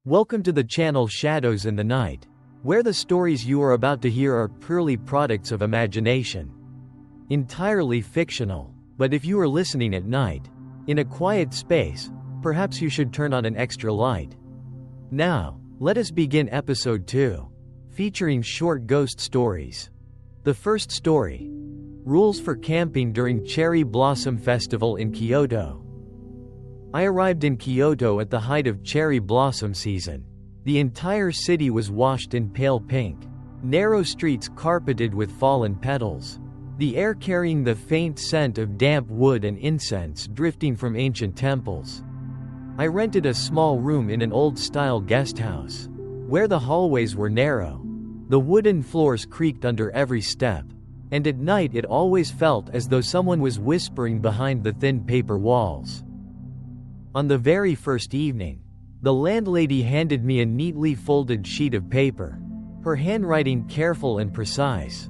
Welcome to the channel Shadows in the Night, where the stories you are about to hear are purely products of imagination. Entirely fictional, but if you are listening at night, in a quiet space, perhaps you should turn on an extra light. Now, let us begin episode 2, featuring short ghost stories. The first story: Rules for Camping During Cherry Blossom Festival in Kyoto. I arrived in Kyoto at the height of cherry blossom season. The entire city was washed in pale pink, narrow streets carpeted with fallen petals, the air carrying the faint scent of damp wood and incense drifting from ancient temples. I rented a small room in an old-style guest house, where the hallways were narrow. The wooden floors creaked under every step, and at night it always felt as though someone was whispering behind the thin paper walls. On the very first evening, the landlady handed me a neatly folded sheet of paper, her handwriting careful and precise.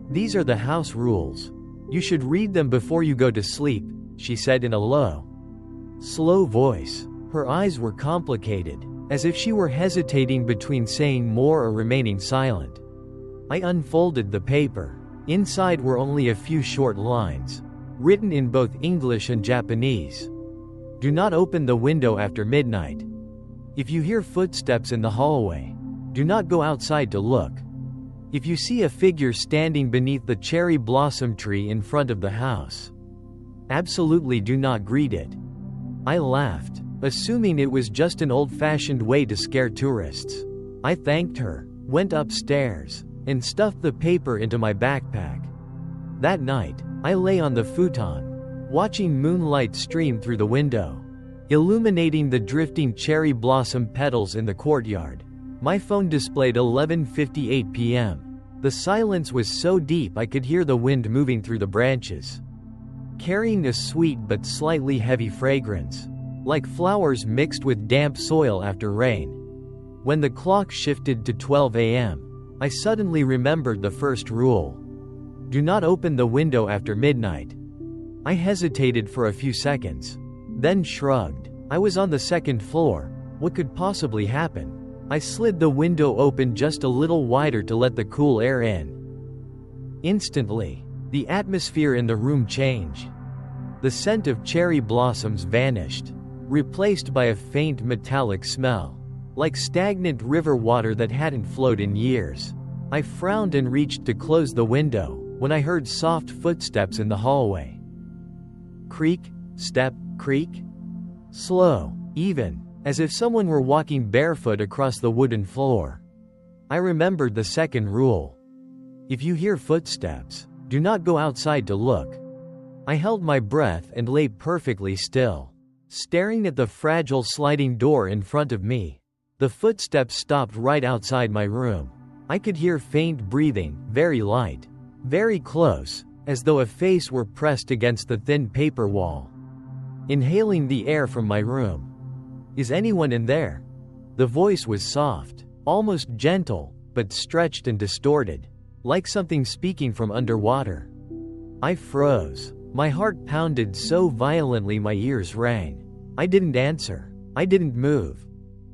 "These are the house rules. You should read them before you go to sleep," she said in a low, slow voice. Her eyes were complicated, as if she were hesitating between saying more or remaining silent. I unfolded the paper. Inside were only a few short lines, written in both English and Japanese. "Do not open the window after midnight. If you hear footsteps in the hallway, do not go outside to look. If you see a figure standing beneath the cherry blossom tree in front of the house, absolutely do not greet it." I laughed, assuming it was just an old-fashioned way to scare tourists. I thanked her, went upstairs, and stuffed the paper into my backpack. That night, I lay on the futon, watching moonlight stream through the window, illuminating the drifting cherry blossom petals in the courtyard. My phone displayed 11:58 p.m. The silence was so deep I could hear the wind moving through the branches, carrying a sweet but slightly heavy fragrance, like flowers mixed with damp soil after rain. When the clock shifted to 12 a.m., I suddenly remembered the first rule: do not open the window after midnight. I hesitated for a few seconds, then shrugged. I was on the second floor. What could possibly happen? I slid the window open just a little wider to let the cool air in. Instantly, the atmosphere in the room changed. The scent of cherry blossoms vanished, replaced by a faint metallic smell, like stagnant river water that hadn't flowed in years. I frowned and reached to close the window, when I heard soft footsteps in the hallway. Creak, step, creak. Slow, even, as if someone were walking barefoot across the wooden floor. I remembered the second rule: if you hear footsteps, do not go outside to look. I held my breath and lay perfectly still, staring at the fragile sliding door in front of me. The footsteps stopped right outside my room. I could hear faint breathing, very light, very close, as though a face were pressed against the thin paper wall. Inhaling the air from my room. "Is anyone in there?" The voice was soft, almost gentle, but stretched and distorted, like something speaking from underwater. I froze. My heart pounded so violently my ears rang. I didn't answer. I didn't move.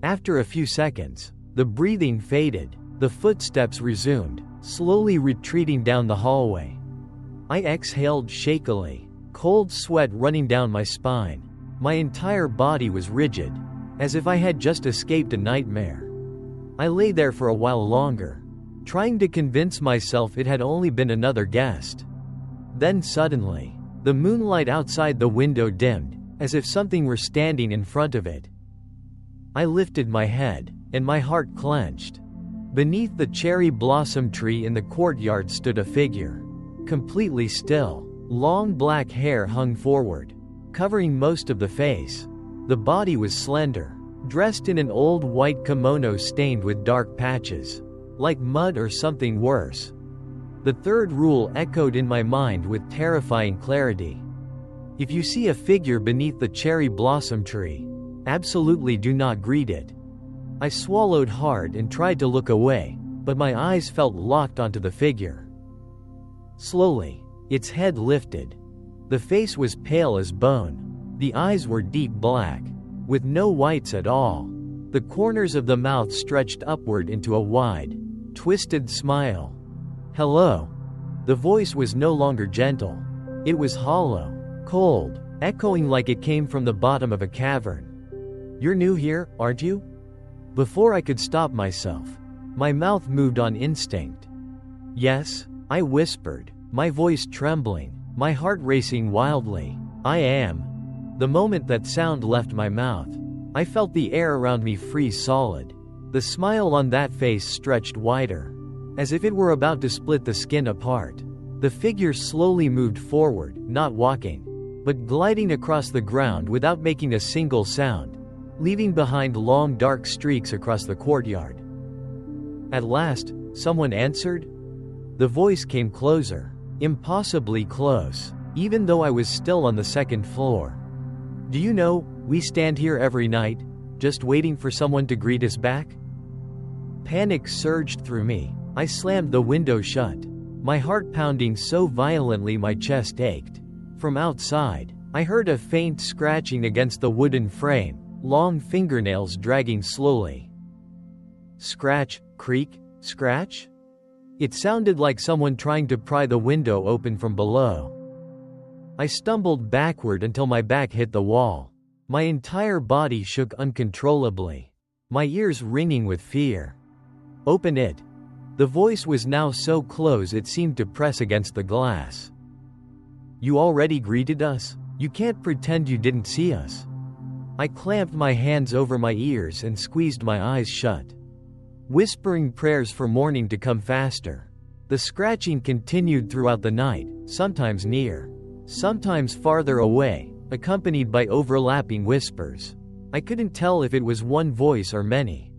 After a few seconds, the breathing faded. The footsteps resumed, slowly retreating down the hallway. I exhaled shakily, cold sweat running down my spine. My entire body was rigid, as if I had just escaped a nightmare. I lay there for a while longer, trying to convince myself it had only been another guest. Then suddenly, the moonlight outside the window dimmed, as if something were standing in front of it. I lifted my head, and my heart clenched. Beneath the cherry blossom tree in the courtyard stood a figure, completely still. Long black hair hung forward, covering most of the face. The body was slender, dressed in an old white kimono stained with dark patches, like mud or something worse. The third rule echoed in my mind with terrifying clarity: if you see a figure beneath the cherry blossom tree, absolutely do not greet it. I swallowed hard and tried to look away, but my eyes felt locked onto the figure. Slowly, its head lifted. The face was pale as bone. The eyes were deep black, with no whites at all. The corners of the mouth stretched upward into a wide, twisted smile. "Hello." The voice was no longer gentle. It was hollow, cold, echoing like it came from the bottom of a cavern. "You're new here, aren't you?" Before I could stop myself, my mouth moved on instinct. "Yes," I whispered, my voice trembling, my heart racing wildly. "I am." The moment that sound left my mouth, I felt the air around me freeze solid. The smile on that face stretched wider, as if it were about to split the skin apart. The figure slowly moved forward, not walking, but gliding across the ground without making a single sound, leaving behind long dark streaks across the courtyard. At last, someone answered. The voice came closer, impossibly close, even though I was still on the second floor. "Do you know, we stand here every night, just waiting for someone to greet us back?" Panic surged through me. I slammed the window shut, my heart pounding so violently my chest ached. From outside, I heard a faint scratching against the wooden frame, long fingernails dragging slowly. Scratch, creak, scratch? It sounded like someone trying to pry the window open from below. I stumbled backward until my back hit the wall. My entire body shook uncontrollably, my ears ringing with fear. "Open it." The voice was now so close it seemed to press against the glass. "You already greeted us? You can't pretend you didn't see us." I clamped my hands over my ears and squeezed my eyes shut, whispering prayers for morning to come faster. The scratching continued throughout the night, sometimes near, sometimes farther away, accompanied by overlapping whispers. I couldn't tell if it was one voice or many.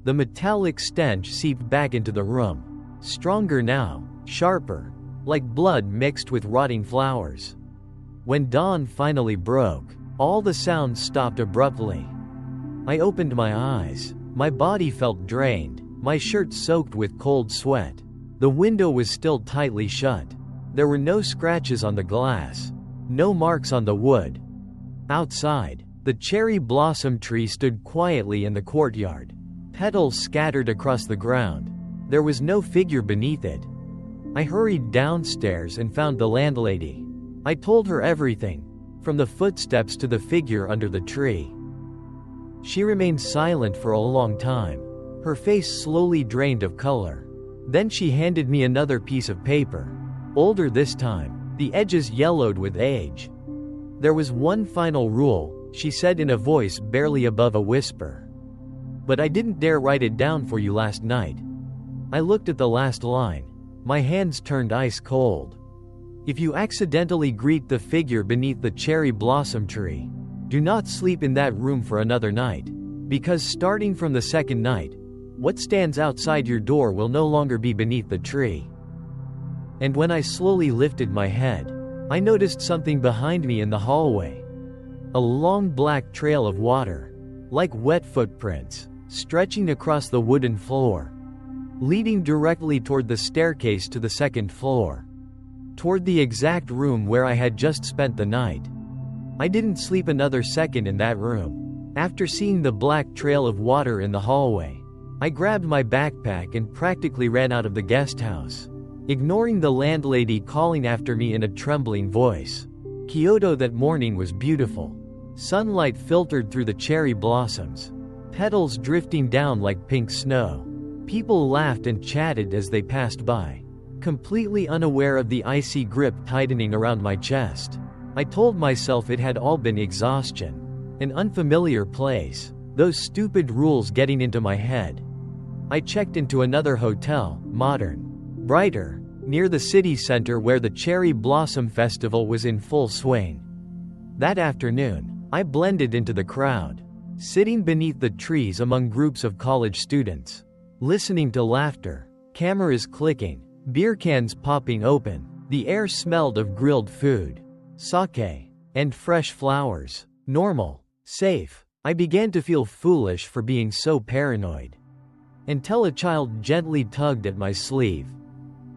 The metallic stench seeped back into the room, stronger now, sharper, like blood mixed with rotting flowers. When dawn finally broke, all the sounds stopped abruptly. I opened my eyes. My body felt drained, my shirt soaked with cold sweat. The window was still tightly shut. There were no scratches on the glass, no marks on the wood. Outside, the cherry blossom tree stood quietly in the courtyard, petals scattered across the ground. There was no figure beneath it. I hurried downstairs and found the landlady. I told her everything, from the footsteps to the figure under the tree. She remained silent for a long time, her face slowly drained of color. Then she handed me another piece of paper, older this time, the edges yellowed with age. "There was one final rule," she said in a voice barely above a whisper. "But I didn't dare write it down for you last night." I looked at the last line. My hands turned ice cold. "If you accidentally greet the figure beneath the cherry blossom tree, do not sleep in that room for another night, because starting from the second night, what stands outside your door will no longer be beneath the tree." And when I slowly lifted my head, I noticed something behind me in the hallway. A long black trail of water, like wet footprints, stretching across the wooden floor, leading directly toward the staircase to the second floor, toward the exact room where I had just spent the night. I didn't sleep another second in that room. After seeing the black trail of water in the hallway, I grabbed my backpack and practically ran out of the guest house, ignoring the landlady calling after me in a trembling voice. Kyoto that morning was beautiful. Sunlight filtered through the cherry blossoms, petals drifting down like pink snow. People laughed and chatted as they passed by, completely unaware of the icy grip tightening around my chest. I told myself it had all been exhaustion, an unfamiliar place, those stupid rules getting into my head. I checked into another hotel, modern, brighter, near the city center where the Cherry Blossom Festival was in full swing. That afternoon, I blended into the crowd, sitting beneath the trees among groups of college students, listening to laughter, cameras clicking, beer cans popping open. The air smelled of grilled food, sake, and fresh flowers. Normal, safe. I began to feel foolish for being so paranoid. Until a child gently tugged at my sleeve.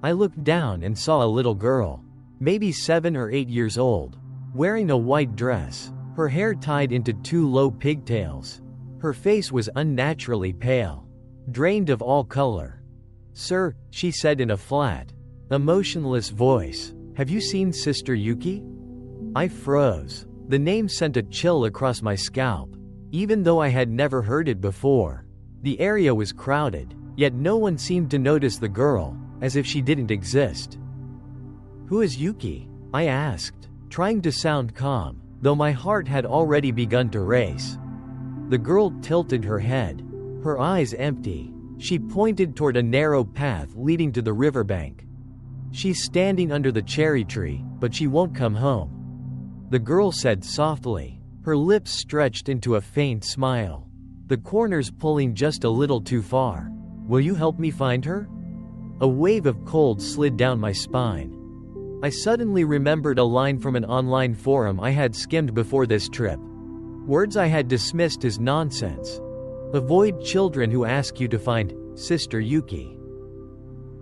I looked down and saw a little girl, maybe 7 or 8 years old, wearing a white dress, her hair tied into 2 low pigtails. Her face was unnaturally pale, drained of all color. "Sir," she said in a flat, emotionless voice, "have you seen Sister Yuki?" I froze. The name sent a chill across my scalp, even though I had never heard it before. The area was crowded, yet no one seemed to notice the girl, as if she didn't exist. "Who is Yuki?" I asked, trying to sound calm, though my heart had already begun to race. The girl tilted her head, her eyes empty. She pointed toward a narrow path leading to the riverbank. "She's standing under the cherry tree, but she won't come home," the girl said softly, her lips stretched into a faint smile, the corners pulling just a little too far. "Will you help me find her?" A wave of cold slid down my spine. I suddenly remembered a line from an online forum I had skimmed before this trip. Words I had dismissed as nonsense. "Avoid children who ask you to find Sister Yuki."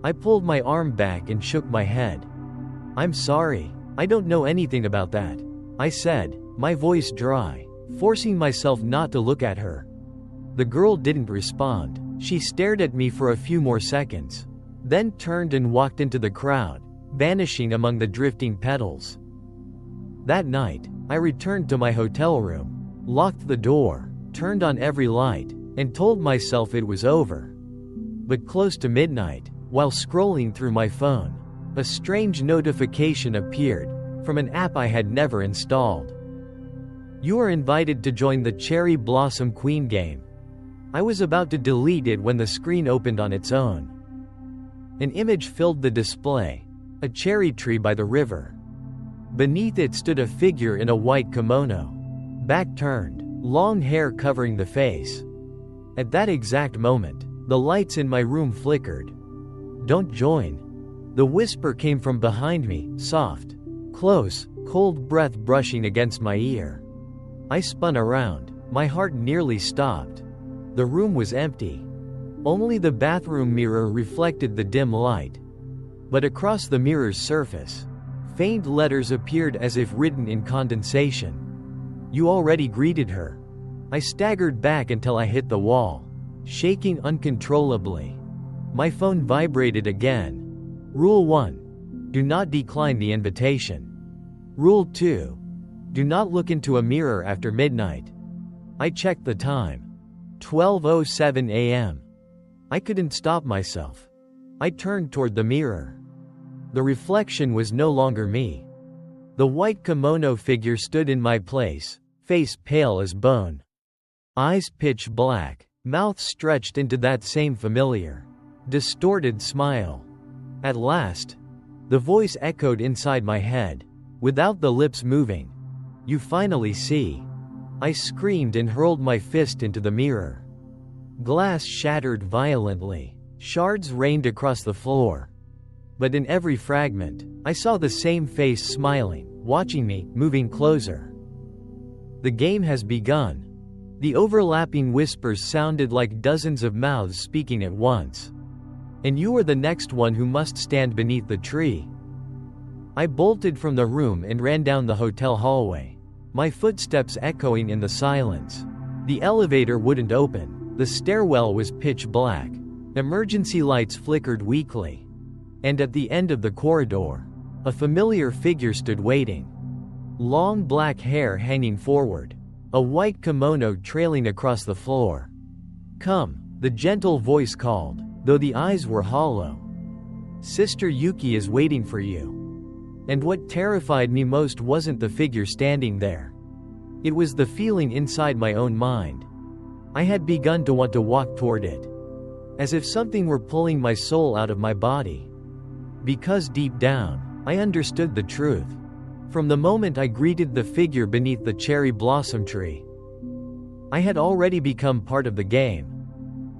I pulled my arm back and shook my head. "I'm sorry, I don't know anything about that," I said, my voice dry, forcing myself not to look at her. The girl didn't respond. She stared at me for a few more seconds, then turned and walked into the crowd, vanishing among the drifting petals. That night, I returned to my hotel room, locked the door, turned on every light, and told myself it was over. But close to midnight, while scrolling through my phone, a strange notification appeared, from an app I had never installed. "You are invited to join the Cherry Blossom Queen game." I was about to delete it when the screen opened on its own. An image filled the display, a cherry tree by the river. Beneath it stood a figure in a white kimono, back turned, long hair covering the face. At that exact moment, the lights in my room flickered. "Don't join." The whisper came from behind me, soft, close, cold breath brushing against my ear. I spun around, my heart nearly stopped. The room was empty. Only the bathroom mirror reflected the dim light. But across the mirror's surface, faint letters appeared as if written in condensation. "You already greeted her." I staggered back until I hit the wall, shaking uncontrollably. My phone vibrated again. Rule 1. Do not decline the invitation. Rule 2. Do not look into a mirror after midnight. I checked the time. 12:07 a.m. I couldn't stop myself. I turned toward the mirror. The reflection was no longer me. The white kimono figure stood in my place, face pale as bone. Eyes pitch black, mouth stretched into that same familiar, distorted smile. At last, the voice echoed inside my head, without the lips moving. "You finally see." I screamed and hurled my fist into the mirror. Glass shattered violently, shards rained across the floor. But in every fragment, I saw the same face smiling, watching me, moving closer. "The game has begun." The overlapping whispers sounded like dozens of mouths speaking at once. "And you are the next one who must stand beneath the tree." I bolted from the room and ran down the hotel hallway, my footsteps echoing in the silence. The elevator wouldn't open, the stairwell was pitch black, emergency lights flickered weakly. And at the end of the corridor, a familiar figure stood waiting. Long black hair hanging forward, a white kimono trailing across the floor. "Come," the gentle voice called, though the eyes were hollow. "Sister Yuki is waiting for you." And what terrified me most wasn't the figure standing there. It was the feeling inside my own mind. I had begun to want to walk toward it, as if something were pulling my soul out of my body. Because deep down, I understood the truth. From the moment I greeted the figure beneath the cherry blossom tree, I had already become part of the game.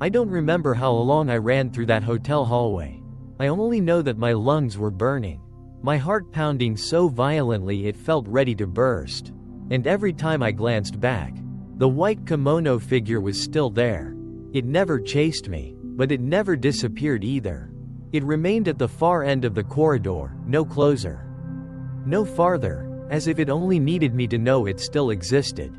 I don't remember how long I ran through that hotel hallway. I only know that my lungs were burning, my heart pounding so violently it felt ready to burst. And every time I glanced back, the white kimono figure was still there. It never chased me, but it never disappeared either. It remained at the far end of the corridor, no closer, no farther, as if it only needed me to know it still existed.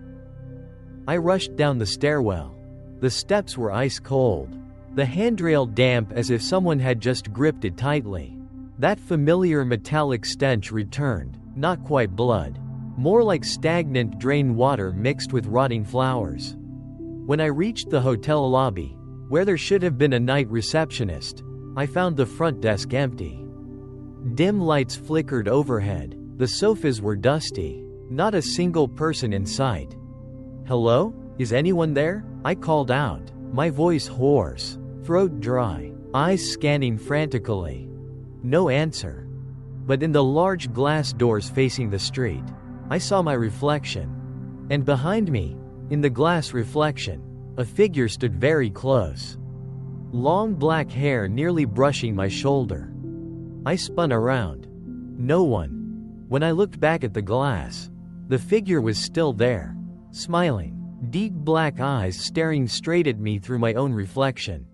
I rushed down the stairwell. The steps were ice cold. The handrail damp as if someone had just gripped it tightly. That familiar metallic stench returned, not quite blood. More like stagnant drain water mixed with rotting flowers. When I reached the hotel lobby, where there should have been a night receptionist, I found the front desk empty. Dim lights flickered overhead. The sofas were dusty. Not a single person in sight. "Hello? Is anyone there?" I called out, my voice hoarse, throat dry, eyes scanning frantically. No answer. But in the large glass doors facing the street, I saw my reflection. And behind me, in the glass reflection, a figure stood very close. Long black hair nearly brushing my shoulder. I spun around. No one. When I looked back at the glass, the figure was still there, smiling, deep black eyes staring straight at me through my own reflection.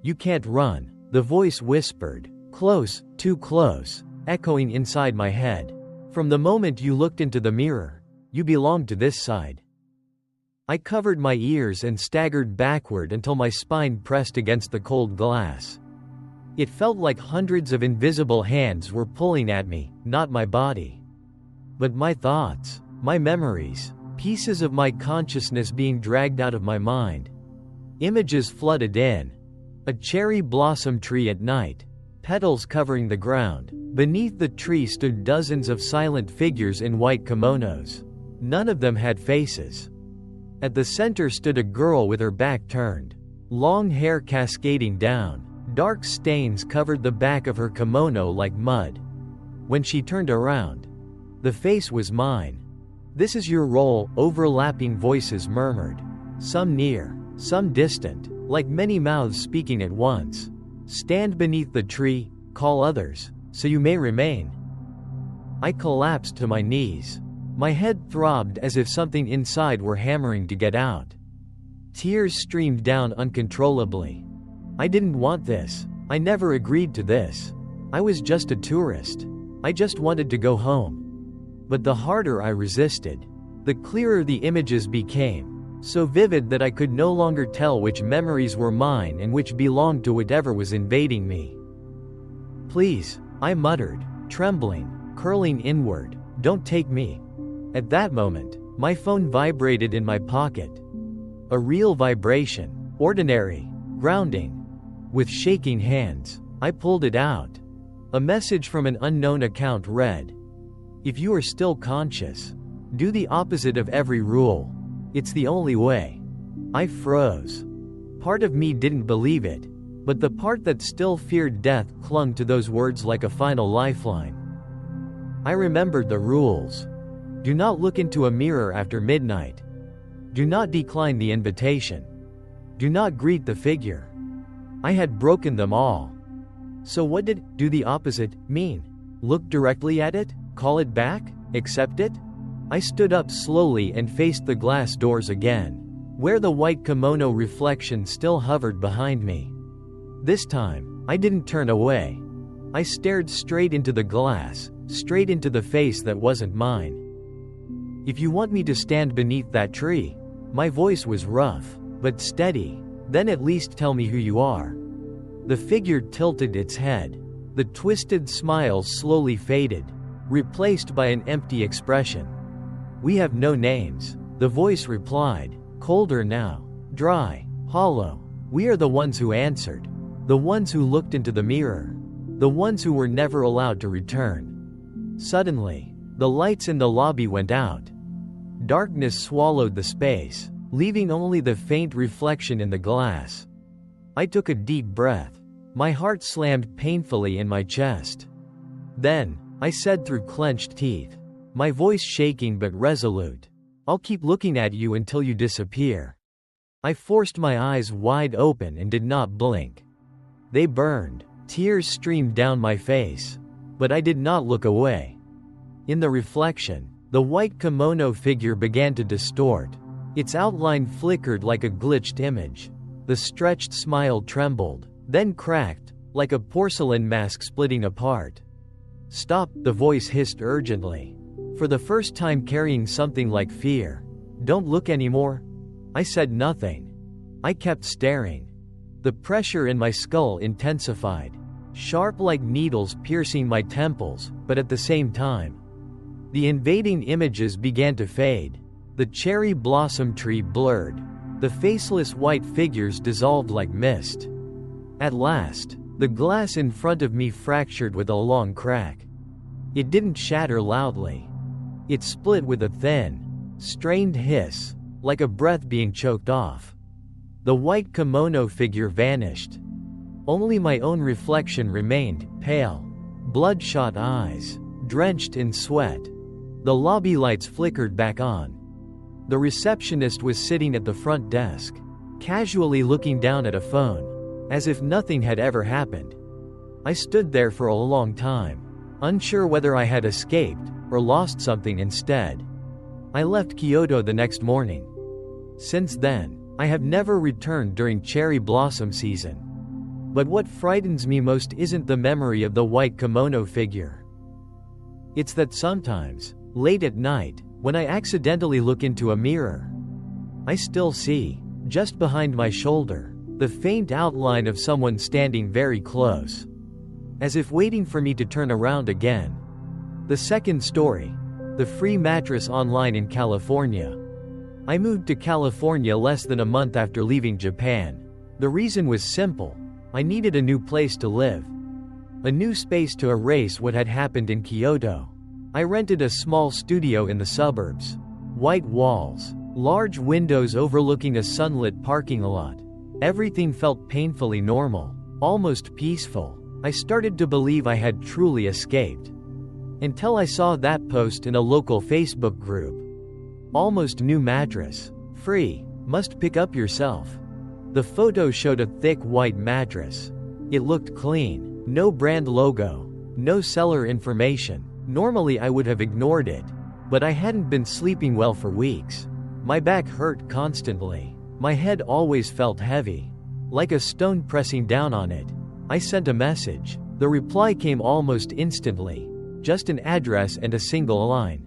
"You can't run," the voice whispered, close, too close, echoing inside my head. "From the moment you looked into the mirror, you belonged to this side." I covered my ears and staggered backward until my spine pressed against the cold glass. It felt like hundreds of invisible hands were pulling at me, not my body, but my thoughts, my memories, pieces of my consciousness being dragged out of my mind. Images flooded in. A cherry blossom tree at night, petals covering the ground. Beneath the tree stood dozens of silent figures in white kimonos. None of them had faces. At the center stood a girl with her back turned, long hair cascading down. Dark stains covered the back of her kimono like mud. When she turned around, the face was mine. "This is your role," overlapping voices murmured. Some near, some distant, like many mouths speaking at once. "Stand beneath the tree, call others, so you may remain." I collapsed to my knees. My head throbbed as if something inside were hammering to get out. Tears streamed down uncontrollably. I didn't want this. I never agreed to this. I was just a tourist. I just wanted to go home. But the harder I resisted, the clearer the images became, so vivid that I could no longer tell which memories were mine and which belonged to whatever was invading me. "Please," I muttered, trembling, curling inward, "don't take me." At that moment, my phone vibrated in my pocket. A real vibration, ordinary, grounding. With shaking hands, I pulled it out. A message from an unknown account read, "If you are still conscious, do the opposite of every rule. It's the only way." I froze. Part of me didn't believe it, but the part that still feared death clung to those words like a final lifeline. I remembered the rules. Do not look into a mirror after midnight. Do not decline the invitation. Do not greet the figure. I had broken them all. So what did "do the opposite" mean? Look directly at it? Call it back? Accept it? I stood up slowly and faced the glass doors again, where the white kimono reflection still hovered behind me. This time, I didn't turn away. I stared straight into the glass, straight into the face that wasn't mine. "If you want me to stand beneath that tree," my voice was rough, but steady, "then at least tell me who you are." The figure tilted its head. The twisted smile slowly faded, replaced by an empty expression. "We have no names," the voice replied, colder now, dry, hollow. "We are the ones who answered. The ones who looked into the mirror. The ones who were never allowed to return." Suddenly, the lights in the lobby went out. Darkness swallowed the space, leaving only the faint reflection in the glass. I took a deep breath. My heart slammed painfully in my chest. Then, I said through clenched teeth, my voice shaking but resolute, "I'll keep looking at you until you disappear." I forced my eyes wide open and did not blink. They burned. Tears streamed down my face. But I did not look away. In the reflection, the white kimono figure began to distort. Its outline flickered like a glitched image. The stretched smile trembled, then cracked, like a porcelain mask splitting apart. "Stop," the voice hissed urgently. "For the first time carrying something like fear. Don't look anymore. I said nothing. I kept staring. The pressure in my skull intensified, sharp like needles piercing my temples, but at the same time, the invading images began to fade. The cherry blossom tree blurred. The faceless white figures dissolved like mist. At last, the glass in front of me fractured with a long crack. It didn't shatter loudly. It split with a thin, strained hiss, like a breath being choked off. The white kimono figure vanished. Only my own reflection remained, pale, bloodshot eyes, drenched in sweat. The lobby lights flickered back on. The receptionist was sitting at the front desk, casually looking down at a phone, as if nothing had ever happened. I stood there for a long time, unsure whether I had escaped or lost something instead. I left Kyoto the next morning. Since then, I have never returned during cherry blossom season. But what frightens me most isn't the memory of the white kimono figure. It's that sometimes, late at night, when I accidentally look into a mirror, I still see, just behind my shoulder, the faint outline of someone standing very close, as if waiting for me to turn around again. The second story. The free mattress online in California. I moved to California less than a month after leaving Japan. The reason was simple. I needed a new place to live. A new space to erase what had happened in Kyoto. I rented a small studio in the suburbs. White walls, large windows overlooking a sunlit parking lot. Everything felt painfully normal, almost peaceful. I started to believe I had truly escaped. Until I saw that post in a local Facebook group. Almost new mattress. Free. Must pick up yourself. The photo showed a thick white mattress. It looked clean. No brand logo. No seller information. Normally I would have ignored it. But I hadn't been sleeping well for weeks. My back hurt constantly. My head always felt heavy. Like a stone pressing down on it. I sent a message. The reply came almost instantly. Just an address and a single line.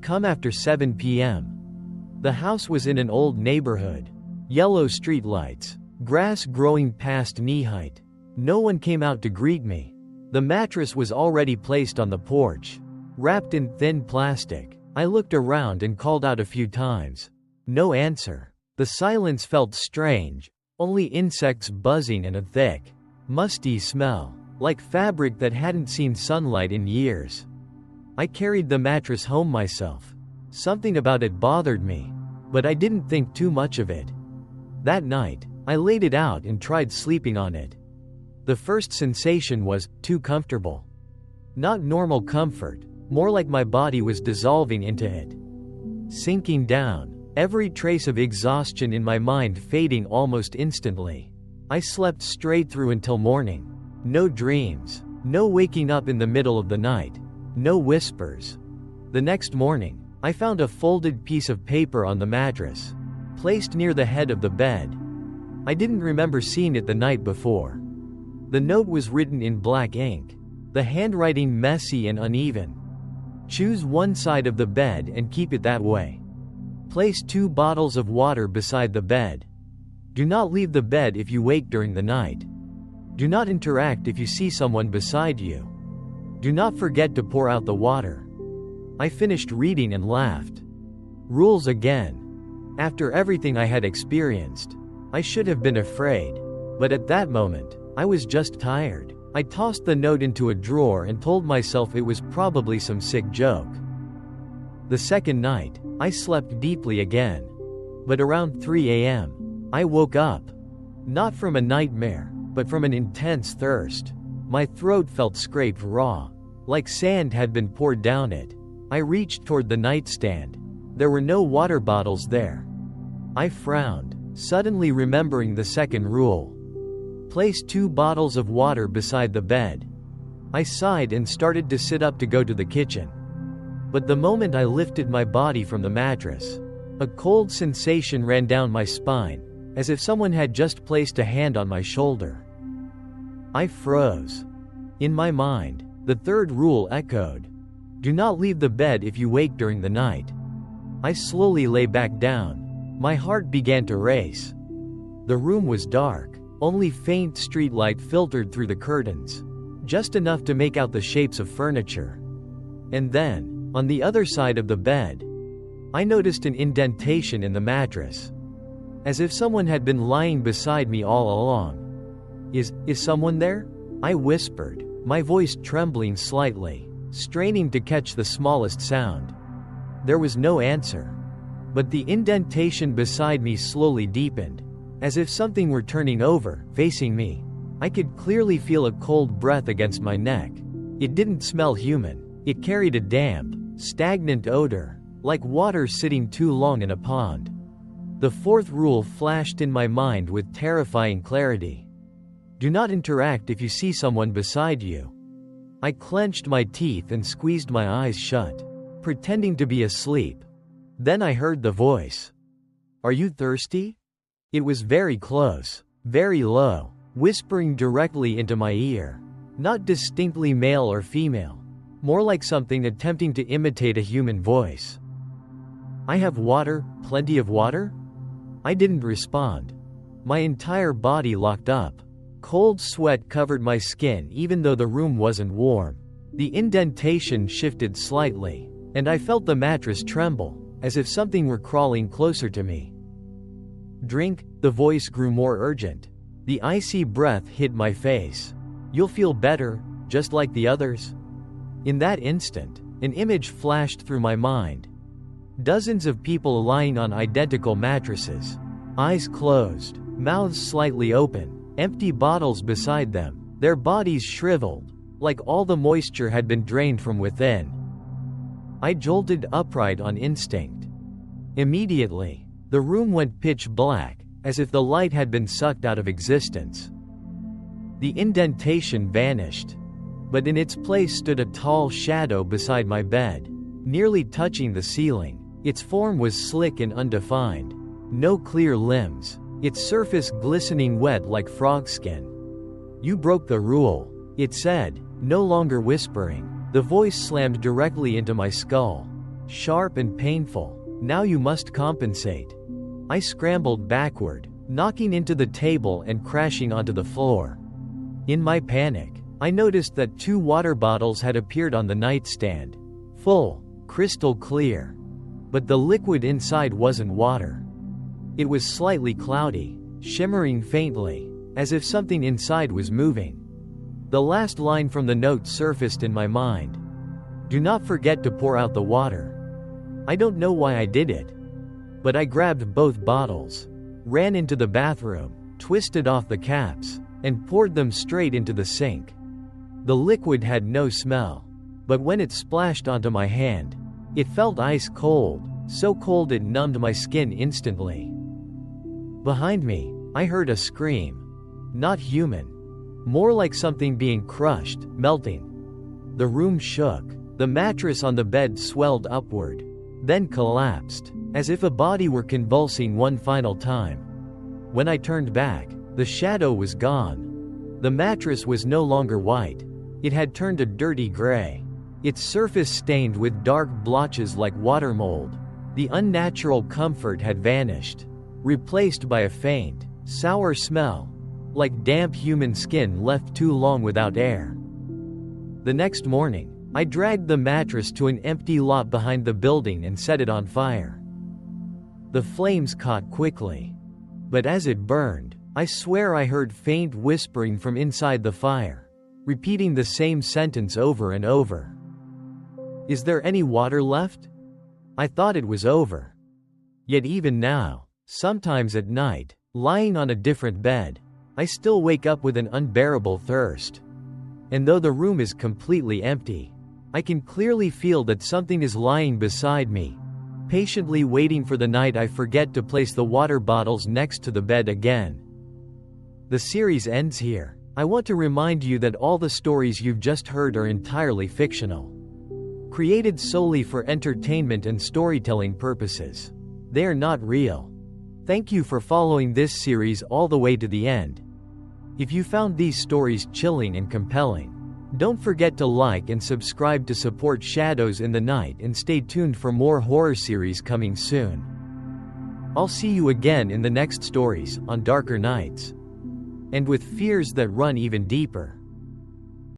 Come after 7 p.m. The house was in an old neighborhood. Yellow streetlights. Grass growing past knee height. No one came out to greet me. The mattress was already placed on the porch, wrapped in thin plastic. I looked around and called out a few times. No answer. The silence felt strange. Only insects buzzing and a thick, musty smell, like fabric that hadn't seen sunlight in years. I carried the mattress home myself. Something about it bothered me, but I didn't think too much of it. That night, I laid it out and tried sleeping on it. The first sensation was too comfortable. Not normal comfort, more like my body was dissolving into it. Sinking down, every trace of exhaustion in my mind fading almost instantly. I slept straight through until morning. No dreams, no waking up in the middle of the night, no whispers. The next morning, I found a folded piece of paper on the mattress, placed near the head of the bed. I didn't remember seeing it the night before. The note was written in black ink, the handwriting messy and uneven. Choose one side of the bed and keep it that way. Place 2 bottles of water beside the bed. Do not leave the bed if you wake during the night. Do not interact if you see someone beside you. Do not forget to pour out the water. I finished reading and laughed. Rules again. After everything I had experienced, I should have been afraid. But at that moment, I was just tired. I tossed the note into a drawer and told myself it was probably some sick joke. The second night, I slept deeply again. But around 3 a.m., I woke up. Not from a nightmare, but from an intense thirst. My throat felt scraped raw, like sand had been poured down it. I reached toward the nightstand. There were no water bottles there. I frowned, suddenly remembering the second rule. Place 2 bottles of water beside the bed. I sighed and started to sit up to go to the kitchen. But the moment I lifted my body from the mattress, a cold sensation ran down my spine, as if someone had just placed a hand on my shoulder. I froze. In my mind, the third rule echoed. Do not leave the bed if you wake during the night. I slowly lay back down, My heart began to race. The room was dark, only faint streetlight filtered through the curtains, just enough to make out the shapes of furniture. And then, on the other side of the bed, I noticed an indentation in the mattress, as if someone had been lying beside me all along. Is someone there?" I whispered, my voice trembling slightly, straining to catch the smallest sound. There was no answer. But the indentation beside me slowly deepened, as if something were turning over, facing me. I could clearly feel a cold breath against my neck. It didn't smell human. It carried a damp, stagnant odor, like water sitting too long in a pond. The fourth rule flashed in my mind with terrifying clarity. Do not interact if you see someone beside you. I clenched my teeth and squeezed my eyes shut, pretending to be asleep. Then I heard the voice. "Are you thirsty?" It was very close, very low, whispering directly into my ear. Not distinctly male or female, more like something attempting to imitate a human voice. "I have water, plenty of water?" I didn't respond. My entire body locked up. Cold sweat covered my skin even though the room wasn't warm. The indentation shifted slightly, and I felt the mattress tremble, as if something were crawling closer to me. "Drink," the voice grew more urgent. The icy breath hit my face. "You'll feel better, just like the others." In that instant, an image flashed through my mind. Dozens of people lying on identical mattresses. Eyes closed, mouths slightly open, empty bottles beside them, their bodies shriveled, like all the moisture had been drained from within. I jolted upright on instinct. Immediately, the room went pitch black, as if the light had been sucked out of existence. The indentation vanished, but in its place stood a tall shadow beside my bed, nearly touching the ceiling. Its form was slick and undefined. No clear limbs, its surface glistening wet like frog skin. "You broke the rule," it said, no longer whispering. The voice slammed directly into my skull. Sharp and painful. "Now you must compensate." I scrambled backward, knocking into the table and crashing onto the floor. In my panic, I noticed that 2 water bottles had appeared on the nightstand. Full, crystal clear. But the liquid inside wasn't water. It was slightly cloudy, shimmering faintly, as if something inside was moving. The last line from the note surfaced in my mind. "Do not forget to pour out the water." I don't know why I did it, but I grabbed both bottles, ran into the bathroom, twisted off the caps, and poured them straight into the sink. The liquid had no smell, but when it splashed onto my hand, it felt ice cold, so cold it numbed my skin instantly. Behind me, I heard a scream. Not human. More like something being crushed, melting. The room shook. The mattress on the bed swelled upward, then collapsed, as if a body were convulsing one final time. When I turned back, the shadow was gone. The mattress was no longer white. It had turned a dirty gray, its surface stained with dark blotches like water mold. The unnatural comfort had vanished, replaced by a faint, sour smell, like damp human skin left too long without air. The next morning, I dragged the mattress to an empty lot behind the building and set it on fire. The flames caught quickly, but as it burned, I swear I heard faint whispering from inside the fire, repeating the same sentence over and over. "Is there any water left?" I thought it was over. Yet even now, sometimes at night, lying on a different bed, I still wake up with an unbearable thirst. And though the room is completely empty, I can clearly feel that something is lying beside me, patiently waiting for the night I forget to place the water bottles next to the bed again. The series ends here. I want to remind you that all the stories you've just heard are entirely fictional, created solely for entertainment and storytelling purposes. They are not real. Thank you for following this series all the way to the end. If you found these stories chilling and compelling, don't forget to like and subscribe to support Shadows in the Night and stay tuned for more horror series coming soon. I'll see you again in the next stories, on darker nights. And with fears that run even deeper.